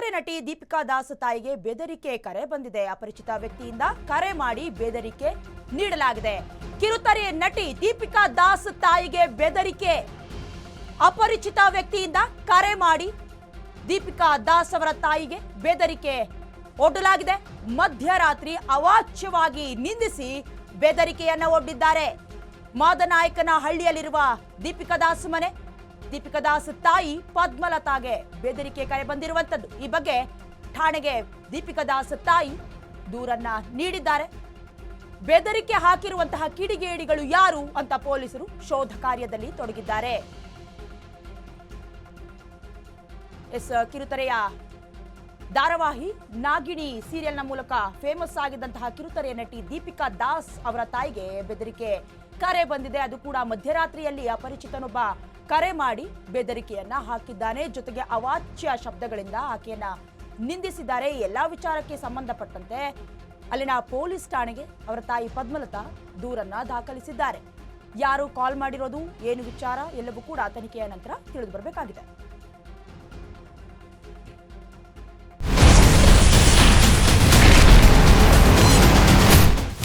ಕಿರುತೆರೆ ನಟಿ ದೀಪಿಕಾ ದಾಸ್ ತಾಯಿಗೆ ಬೆದರಿಕೆ ಕರೆ ಬಂದಿದೆ. ಅಪರಿಚಿತ ವ್ಯಕ್ತಿಯಿಂದ ಕರೆ ಮಾಡಿ ಬೆದರಿಕೆ ನೀಡಲಾಗಿದೆ. ಕಿರುತೆರೆ ನಟಿ ದೀಪಿಕಾ ದಾಸ್ ತಾಯಿಗೆ ಬೆದರಿಕೆ. ಅಪರಿಚಿತ ವ್ಯಕ್ತಿಯಿಂದ ಕರೆ ಮಾಡಿ ದೀಪಿಕಾ ದಾಸ್ ಅವರ ತಾಯಿಗೆ ಬೆದರಿಕೆ ಒಡ್ಡಲಾಗಿದೆ. ಮಧ್ಯರಾತ್ರಿ ಅವಾಚ್ಯವಾಗಿ ನಿಂದಿಸಿ ಬೆದರಿಕೆಯನ್ನ ಒಡ್ಡಿದ್ದಾರೆ. ಮಾದನಾಯಕನ ಹಳ್ಳಿಯಲ್ಲಿರುವ ದೀಪಿಕಾ ದಾಸ್ ಮನೆ. ದೀಪಿಕಾ ದಾಸ್ ತಾಯಿ ಪದ್ಮಲತಾಗೆ ಬೆದರಿಕೆ ಕರೆ ಬಂದಿರುವಂತದ್ದು. ಈ ಬಗ್ಗೆ ಠಾಣೆಗೆ ದೀಪಿಕಾ ದಾಸ್ ತಾಯಿ ದೂರನ್ನ ನೀಡಿದ್ದಾರೆ. ಬೆದರಿಕೆ ಹಾಕಿರುವಂತಹ ಕಿಡಿಗೇಡಿಗಳು ಯಾರು ಅಂತ ಪೊಲೀಸರು ಶೋಧ ಕಾರ್ಯದಲ್ಲಿ ತೊಡಗಿದ್ದಾರೆ. ಕಿರುತೆರೆಯ ಧಾರಾವಾಹಿ ನಾಗಿಣಿ ಸೀರಿಯಲ್ನ ಮೂಲಕ ಫೇಮಸ್ ಆಗಿದ್ದಂತಹ ಕಿರುತೆರೆಯ ನಟಿ ದೀಪಿಕಾ ದಾಸ್ ಅವರ ತಾಯಿಗೆ ಬೆದರಿಕೆ ಕರೆ ಬಂದಿದೆ. ಅದು ಕೂಡ ಮಧ್ಯರಾತ್ರಿಯಲ್ಲಿ ಅಪರಿಚಿತನೊಬ್ಬ ಕರೆ ಮಾಡಿ ಬೆದರಿಕೆಯನ್ನ ಹಾಕಿದ್ದಾನೆ. ಜೊತೆಗೆ ಅವಾಚ್ಯ ಶಬ್ದಗಳಿಂದ ಆಕೆಯನ್ನ ನಿಂದಿಸಿದ್ದಾರೆ. ಎಲ್ಲಾ ವಿಚಾರಕ್ಕೆ ಸಂಬಂಧಪಟ್ಟಂತೆ ಅಲ್ಲಿನ ಪೊಲೀಸ್ ಠಾಣೆಗೆ ಅವರ ತಾಯಿ ಪದ್ಮಲತಾ ದೂರನ್ನ ದಾಖಲಿಸಿದ್ದಾರೆ. ಯಾರು ಕಾಲ್ ಮಾಡಿರೋದು, ಏನು ವಿಚಾರ ಎಲ್ಲವೂ ಕೂಡ ತನಿಖೆಯ ನಂತರ ತಿಳಿದು ಬರಬೇಕಾಗಿದೆ.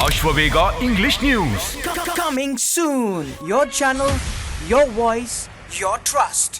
Ashwavega English News. Coming soon. Your channel, your voice, your trust.